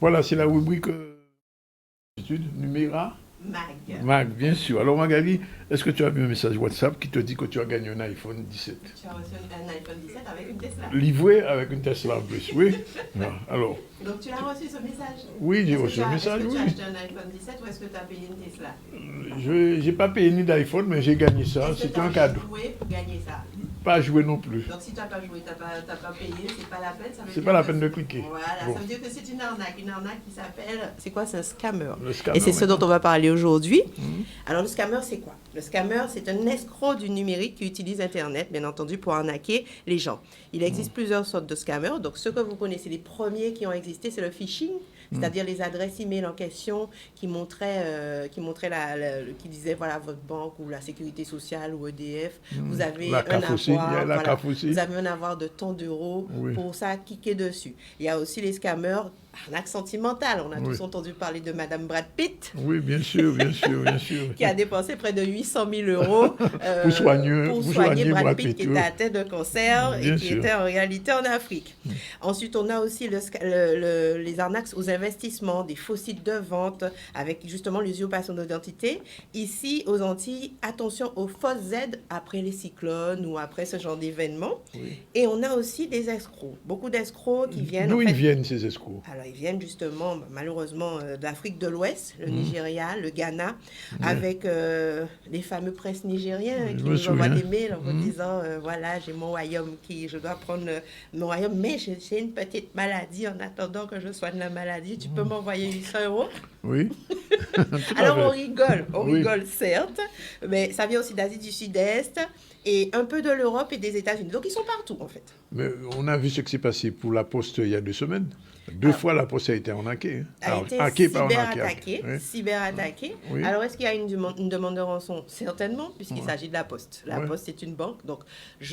Voilà, c'est la rubrique numéra. Mag, bien sûr. Alors Magali, est-ce que tu as vu un message WhatsApp qui te dit que tu as gagné un iPhone 17? Tu as reçu un iPhone 17 avec une Tesla. Livré avec une Tesla en plus, oui. Ah, alors, Donc tu l'as reçu ce message? oui, j'ai reçu un message, Est-ce que tu as oui. acheté un iPhone 17 ou est-ce que tu as payé une Tesla? Je n'ai pas payé ni d'iPhone, mais j'ai gagné ça. Est-ce que C'est tu un as cadeau. joué pour gagner ça? Pas joué non plus. Donc si tu n'as pas joué, tu n'as pas payé, c'est pas la peine. Ça veut C'est dire pas la que peine de cliquer. Voilà, Bon. ça veut dire que c'est une arnaque qui s'appelle... C'est quoi? C'est un scammer. Le scammer, Et c'est ce oui. dont on va parler aujourd'hui. Alors le scammer, c'est quoi? Le scammer, c'est un escroc du numérique qui utilise Internet, bien entendu, pour arnaquer les gens. Il existe plusieurs sortes de scammers. Donc ceux que vous connaissez, les premiers qui ont existé, c'est le phishing, c'est-à-dire les adresses email en question qui montraient, qui disaient voilà votre banque ou la sécurité sociale ou EDF, vous avez La un CAF aussi, il y a avoir, la voilà, CAF aussi. vous avez un avoir de tant d'euros Oui. pour ça, cliquez dessus. Il y a aussi les scammers arnaque sentimentale. On a Oui. tous entendu parler de Madame Brad Pitt Oui, bien sûr, bien sûr, bien sûr. qui a dépensé près de 800 000 euros Pour soigner Brad Pitt qui était oui. atteint de cancer Bien et qui sûr. était en réalité en Afrique. Ensuite, on a aussi les arnaques aux investissements, des faux sites de vente avec justement l'usurpation d'identité. Ici, aux Antilles, attention aux fausses aides après les cyclones ou après ce genre d'événements. Oui. Et on a aussi des escrocs, beaucoup d'escrocs qui viennent... D'où en ils fait, viennent ces escrocs? alors, ils viennent justement, malheureusement, d'Afrique de l'Ouest, le Nigeria, le Ghana, avec les fameux princes nigériens Je qui me nous envoient souviens. des mails en vous disant, voilà, j'ai mon royaume, je dois prendre mon royaume, mais j'ai une petite maladie. En attendant que je soigne la maladie, tu peux m'envoyer 800 euros. Oui. Tout à Alors, on fait. Oui. rigole certes, mais ça vient aussi d'Asie du Sud-Est et un peu de l'Europe et des États-Unis. Donc, ils sont partout, en fait. Mais on a vu ce qui s'est passé pour la Poste il y a 2 semaines. Deux fois, la Poste a été arnaquée. A été cyberattaqué. Oui. Alors, est-ce qu'il y a une demande de rançon? Certainement, puisqu'il s'agit de la Poste. La Ouais. Poste est une banque, donc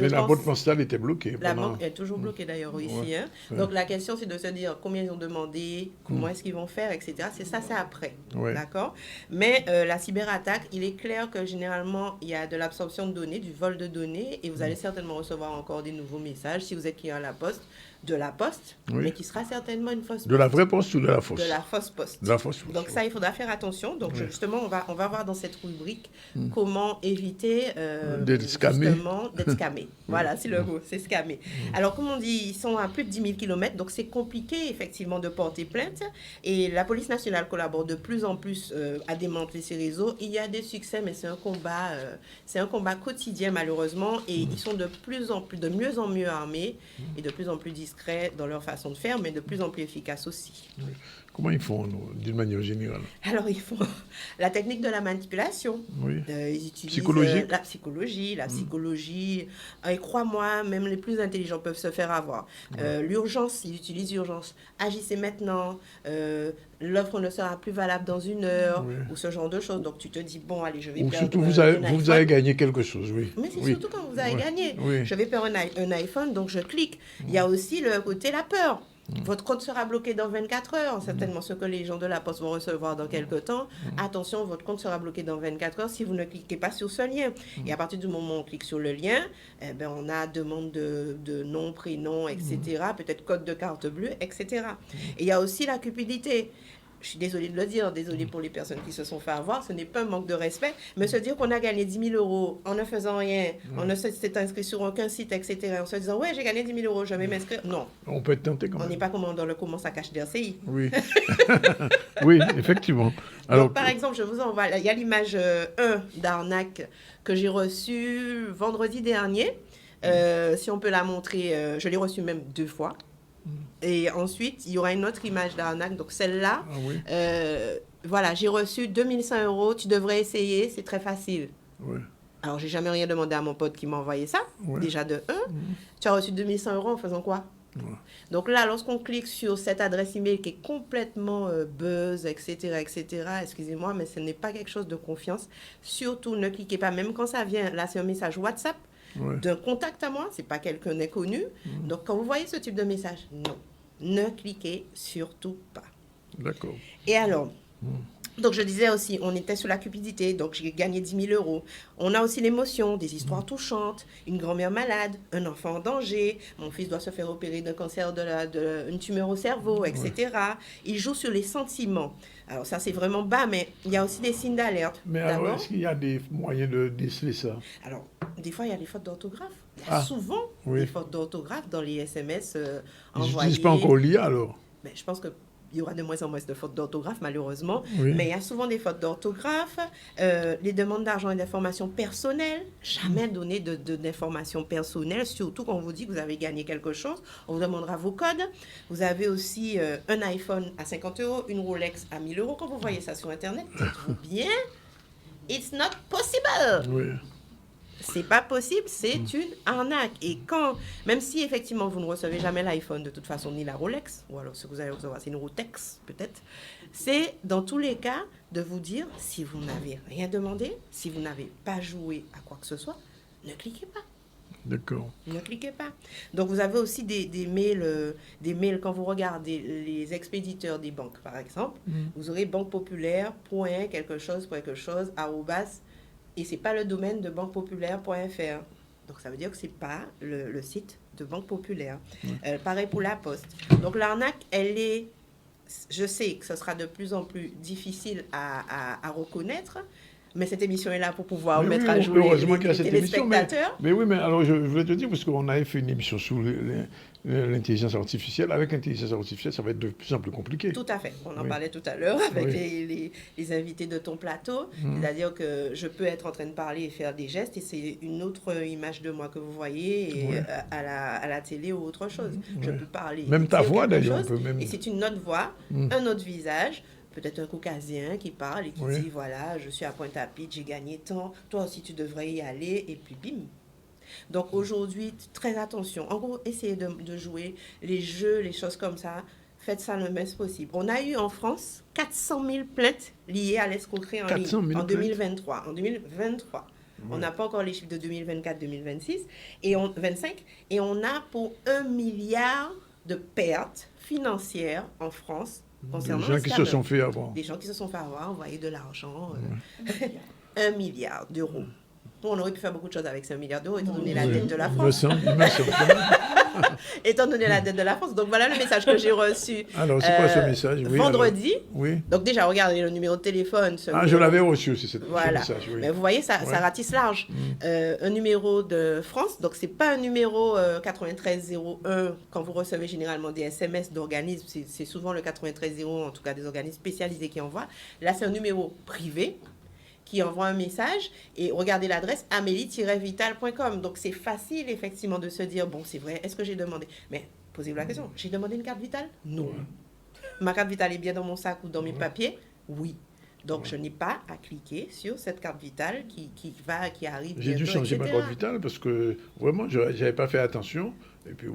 Mais la pense... boîte postale était bloquée. La pendant- banque est toujours bloquée d'ailleurs ici. Ouais. Hein. Ouais. Donc la question c'est de se dire combien ils ont demandé, comment est-ce qu'ils vont faire, etc. C'est ça, c'est après. Ouais. D'accord. Mais la cyberattaque, il est clair que généralement il y a de l'absorption de données, du vol de données, et vous allez certainement recevoir encore des nouveaux messages si vous êtes client à la Poste, de la Poste, Oui. mais qui sera certainement une fausse De la poste. vraie poste ou de la fausse? De la fausse poste. De la fausse poste. Donc ça, il faudra faire attention. Donc Oui. justement, on va voir dans cette rubrique comment éviter D'être scammé. justement d'être scammé. Voilà, c'est le mot, c'est scammé. Alors comme on dit, ils sont à plus de 10 000 km, donc c'est compliqué effectivement de porter plainte. Et la police nationale collabore de plus en plus à démanteler ces réseaux. Il y a des succès, mais c'est un combat quotidien malheureusement. Et ils sont de mieux en mieux armés et de plus en plus discrets dans leur façon de faire, mais de plus en plus efficaces aussi. Comment ils font, d'une manière générale? Alors, ils font la technique de la manipulation. Oui. Ils utilisent Psychologique. la psychologie. Et crois-moi, même les plus intelligents peuvent se faire avoir. L'urgence, ils utilisent l'urgence. Agissez maintenant. L'offre ne sera plus valable dans 1 heure. Oui. Ou ce genre de choses. Donc, tu te dis, bon, allez, je vais Ou perdre surtout, un iPhone. vous avez gagné quelque chose, oui. Mais c'est Oui. surtout quand vous avez Ouais. gagné. Oui. Je vais perdre un iPhone, donc je clique. Il y a aussi le côté la peur. Votre compte sera bloqué dans 24 heures, certainement ce que les gens de la Poste vont recevoir dans quelques temps. Attention, votre compte sera bloqué dans 24 heures si vous ne cliquez pas sur ce lien. Et à partir du moment où on clique sur le lien, eh ben, on a demande de nom, prénom, etc. Peut-être code de carte bleue, etc. Et il y a aussi la cupidité. Je suis désolée de le dire, désolée pour les personnes qui se sont fait avoir, ce n'est pas un manque de respect, mais se dire qu'on a gagné 10 000 euros en ne faisant rien, en ne s'est inscrit sur aucun site, etc., en se disant, ouais, j'ai gagné 10 000 euros, je vais m'inscrire. Non, On peut être tenté quand on même. n'est pas comme dans le comment ça cache d'RCI. Oui. Oui, effectivement. Alors, Donc, par exemple, je vous envoie, il y a l'image 1 d'arnaque que j'ai reçue vendredi dernier. Si on peut la montrer, je l'ai reçue même 2 fois. Et ensuite, il y aura une autre image d'arnaque. Donc, celle-là, ah oui. voilà, j'ai reçu 2100 euros. Tu devrais essayer, c'est très facile. Oui. Alors, j'ai jamais rien demandé à mon pote qui m'a envoyé ça. Ouais. Déjà de 1. Tu as reçu 2100 euros en faisant quoi? Ouais. Donc là, lorsqu'on clique sur cette adresse email qui est complètement buzz, etc., excusez-moi, mais ce n'est pas quelque chose de confiance. Surtout, ne cliquez pas, même quand ça vient, là, c'est un message WhatsApp. Ouais. D'un contact à moi, c'est pas quelqu'un d'inconnu. Donc, quand vous voyez ce type de message, non, ne cliquez surtout pas. D'accord. Et alors, Donc, je disais aussi, on était sur la cupidité, donc j'ai gagné 10 000 euros. On a aussi l'émotion, des histoires touchantes, une grand-mère malade, un enfant en danger, mon fils doit se faire opérer d'un cancer une tumeur au cerveau, etc. Il joue sur les sentiments. Alors, ça, c'est vraiment bas, mais il y a aussi des signes d'alerte. Mais alors, est-ce qu'il y a des moyens de déceler ça? Alors, des fois, il y a des fautes d'orthographe. Il y a souvent des fautes d'orthographe dans les SMS Ils envoyés. n'utilisent pas encore l'IA, alors? Mais je pense que il y aura de moins en moins de fautes d'orthographe, malheureusement. Oui. Mais il y a souvent des fautes d'orthographe, les demandes d'argent et d'informations personnelles. Jamais donner d'informations personnelles, surtout quand on vous dit que vous avez gagné quelque chose. On vous demandera vos codes. Vous avez aussi un iPhone à 50 euros, une Rolex à 1000 euros. Quand vous voyez ça sur Internet, dites-vous bien, it's not possible. Oui. C'est pas possible, c'est une arnaque. Et quand, même si effectivement vous ne recevez jamais l'iPhone de toute façon, ni la Rolex, ou alors ce que vous allez recevoir, c'est une Rotex peut-être, c'est dans tous les cas de vous dire, si vous n'avez rien demandé, si vous n'avez pas joué à quoi que ce soit, ne cliquez pas. D'accord. Ne cliquez pas. Donc vous avez aussi des mails quand vous regardez les expéditeurs des banques, par exemple, vous aurez banque populaire, point, quelque chose, arrobas, et c'est pas le domaine de banquepopulaire.fr. Donc ça veut dire que c'est pas le site de Banque Populaire. Pareil pour la Poste. Donc l'arnaque, je sais que ce sera de plus en plus difficile à reconnaître, mais cette émission est là pour pouvoir mettre à jour heureusement qu'il y a les cette émission. téléspectateurs. Mais oui, mais alors je voulais te dire, parce qu'on avait fait une émission sur l'intelligence artificielle. Avec l'intelligence artificielle, ça va être de plus en plus compliqué. Tout à fait. On en parlait tout à l'heure avec les invités de ton plateau. C'est-à-dire que je peux être en train de parler et faire des gestes et c'est une autre image de moi que vous voyez à la télé ou autre chose. Je peux parler. Même ta voix, d'ailleurs. Et c'est une autre voix, un autre visage. Peut-être un caucasien qui parle et qui dit, voilà, je suis à Pointe-à-Pitre, j'ai gagné tant, toi aussi tu devrais y aller, et puis bim. Donc aujourd'hui, très attention. En gros, essayez de jouer les jeux, les choses comme ça. Faites ça le moins possible. On a eu en France 400 000 plaintes liées à l'escroquerie en ligne en 2023. En 2023. On n'a pas encore les chiffres de 2024-2026 et 25. Et on a pour 1 milliard de pertes financières en France. Des gens qui se sont fait avoir. Des gens qui se sont fait avoir, envoyer de l'argent. 1 milliard d'euros. On aurait pu faire beaucoup de choses avec 5 milliards d'euros, étant donné la dette de la France. Étant donné la dette de la France. Donc voilà le message que j'ai reçu. Alors, c'est quoi ce message? Vendredi. Oui. Donc déjà, regardez le numéro de téléphone. Je l'avais reçu aussi, ce message. Oui. Mais vous voyez, ça ratisse large. Un numéro de France. Donc, ce n'est pas un numéro 9301 quand vous recevez généralement des SMS d'organismes. C'est souvent le 9301, en tout cas des organismes spécialisés qui envoient. Là, c'est un numéro privé qui envoie un message et regardez l'adresse amélie-vital.com. Donc, c'est facile, effectivement, de se dire, bon, c'est vrai, est-ce que j'ai demandé? Mais posez-vous la question, j'ai demandé une carte vitale? Non. Ma carte vitale est bien dans mon sac ou dans mes papiers? Oui. Donc, je n'ai pas à cliquer sur cette carte vitale qui arrive. J'ai dû changer ma carte vitale parce que, vraiment, je n'avais pas fait attention. Et puis,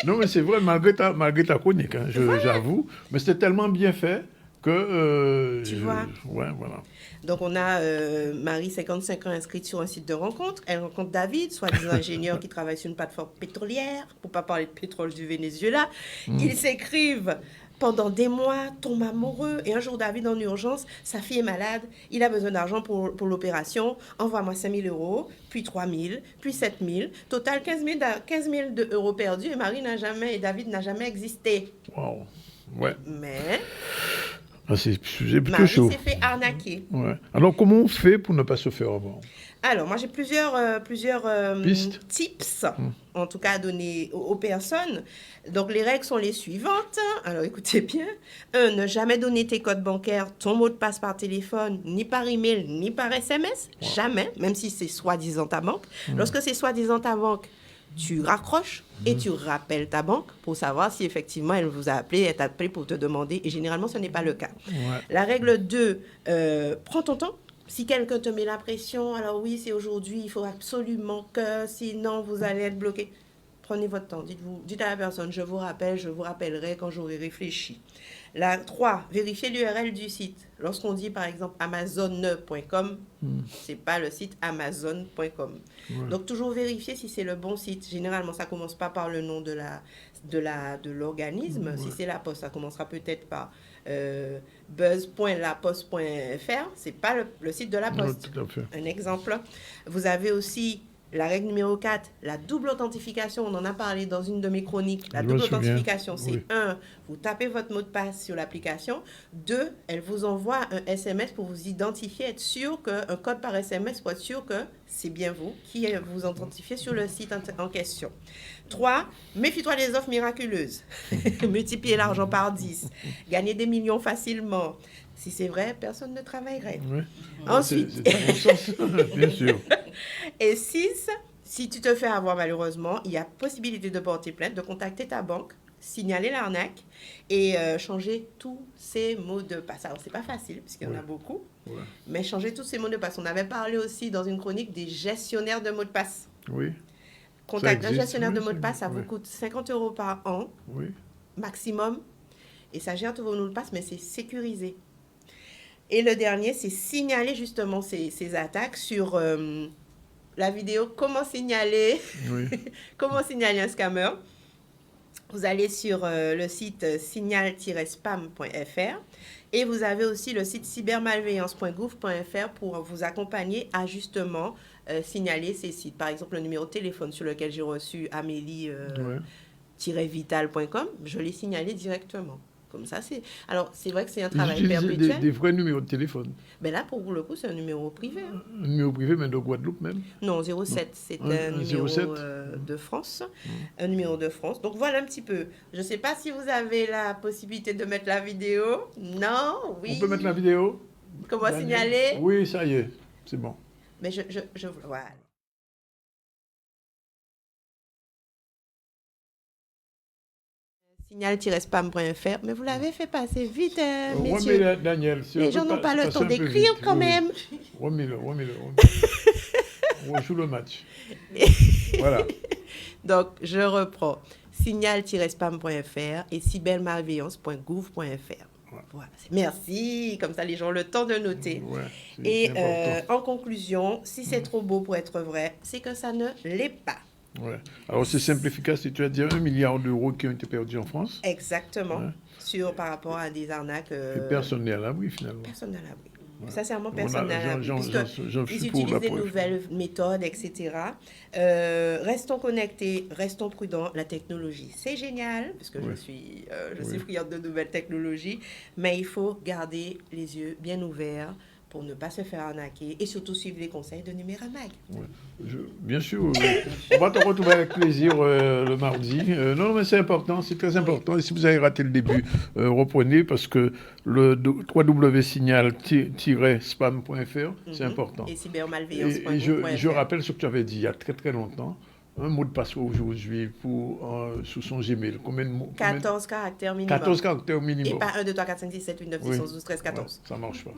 non, mais c'est vrai, malgré ta chronique, hein, j'avoue. Mais c'était tellement bien fait que... tu vois. Ouais, voilà. Donc, on a Marie, 55 ans, inscrite sur un site de rencontre. Elle rencontre David, soi-disant ingénieur qui travaille sur une plateforme pétrolière, pour ne pas parler de pétrole du Venezuela. Ils s'écrivent pendant des mois, tombent amoureux. Et un jour, David, en urgence, sa fille est malade. Il a besoin d'argent pour l'opération. Envoie-moi 5 000 euros, puis 3 000, puis 7 000. Total, 15 000 euros perdus. Et David n'a jamais existé. Wow. Ouais. Mais... c'est plutôt chaud. Marie s'est fait arnaquer. Ouais. Alors, comment on fait pour ne pas se faire avoir? Alors, moi, j'ai plusieurs tips, en tout cas, à donner aux personnes. Donc, les règles sont les suivantes. Alors, écoutez bien. 1. Ne jamais donner tes codes bancaires, ton mot de passe par téléphone, ni par email, ni par SMS. Wow. Jamais, même si c'est soi-disant ta banque. Lorsque c'est soi-disant ta banque, tu raccroches et tu rappelles ta banque pour savoir si effectivement elle vous a appelé, elle t'a appelé pour te demander. Et généralement, ce n'est pas le cas. Ouais. La règle 2, prends ton temps. Si quelqu'un te met la pression, alors oui, c'est aujourd'hui, il faut absolument que, sinon vous allez être bloqué. Prenez votre temps. Dites à la personne, je vous rappellerai quand j'aurai réfléchi. La 3, vérifiez l'URL du site. Lorsqu'on dit par exemple amazon.com, c'est pas le site amazon.com. Ouais. Donc toujours vérifier si c'est le bon site. Généralement, ça commence pas par le nom de l'organisme. Ouais. Si c'est la Poste, ça commencera peut-être par buzz.laposte.fr, c'est pas le site de la Non, Poste. tout à fait. Un exemple. Vous avez aussi la règle numéro 4, la double authentification. On en a parlé dans une de mes chroniques. La Je me double souviens. authentification, c'est Oui. 1, vous tapez votre mot de passe sur l'application. 2, elle vous envoie un SMS pour vous identifier, être sûr un code par SMS pour être sûr que c'est bien vous qui vous authentifiez sur le site en question. 3, méfie-toi des offres miraculeuses. Multiplier l'argent par 10. Gagner des millions facilement. Si c'est vrai, personne ne travaillerait. Oui. Ensuite. C'est à mon sens, bien sûr. Et 6, si tu te fais avoir malheureusement, il y a possibilité de porter plainte, de contacter ta banque, signaler l'arnaque et changer tous ces mots de passe. Alors, c'est pas facile, puisqu'il y en a beaucoup, mais changer tous ces mots de passe. On avait parlé aussi dans une chronique des gestionnaires de mots de passe. Oui. Contacter un gestionnaire oui, de mots de passe, ça oui. vous coûte 50 € par an, Oui. maximum, et ça gère tous vos mots de passe, mais c'est sécurisé. Et le dernier, c'est signaler justement ces attaques sur la vidéo « Comment signaler Oui. comment signaler un scammer ». Vous allez sur le site signal-spam.fr et vous avez aussi le site cybermalveillance.gouv.fr pour vous accompagner à justement signaler ces sites. Par exemple, le numéro de téléphone sur lequel j'ai reçu amélie-vital.com, je l'ai signalé directement. Comme ça, alors, c'est vrai que c'est un travail perpétuel. Des vrais numéros de téléphone. Mais là, pour le coup, c'est un numéro privé. Hein. Un numéro privé, mais de Guadeloupe même. Non, 07, c'est un numéro 07. De France. Un numéro de France. Donc, voilà un petit peu. Je ne sais pas si vous avez la possibilité de mettre la vidéo. Non, oui. On peut mettre la vidéo. Comment signaler? Oui, ça y est, c'est bon. Mais voilà. Signal-spam.fr, mais vous l'avez fait passer vite, messieurs. Remets-le, Daniel. Les gens n'ont pas le temps d'écrire quand même. Remets-le. On joue le match. Voilà. Donc, je reprends. Signal-spam.fr et cybermalveillance.gouv.fr. Voilà. Merci. Comme ça, les gens ont le temps de noter. Ouais, et en conclusion, si c'est trop beau pour être vrai, c'est que ça ne l'est pas. Ouais. Alors, c'est simple, efficace. Tu as dit 1 milliard d'euros qui ont été perdus en France. Exactement. Ouais. Par rapport à des arnaques. Et personne n'est à l'abri, finalement. Personne n'est à l'abri. Ouais. Sincèrement, personne n'est à l'abri. Ils utilisent des nouvelles méthodes, etc. Restons connectés, restons prudents. La technologie, c'est génial, parce que je suis friande de nouvelles technologies, mais il faut garder les yeux bien ouverts pour ne pas se faire arnaquer et surtout suivre les conseils de Numéramague. Ouais. Bien sûr, on va te retrouver avec plaisir le mardi. Non, mais c'est important, c'est très important. Et si vous avez raté le début, reprenez parce que le www.signal-spam.fr, c'est important. Et cybermalveillance.gouv.fr. Et je rappelle ce que tu avais dit il y a très très longtemps. Un mot de passe aujourd'hui sous son Gmail. 14 caractères minimum. 14 caractères minimum. Et pas 1, 2, 3, 4, 5, 6, 7, 8, 9, 10, 11, 12, 13, 14. Ouais, ça marche pas.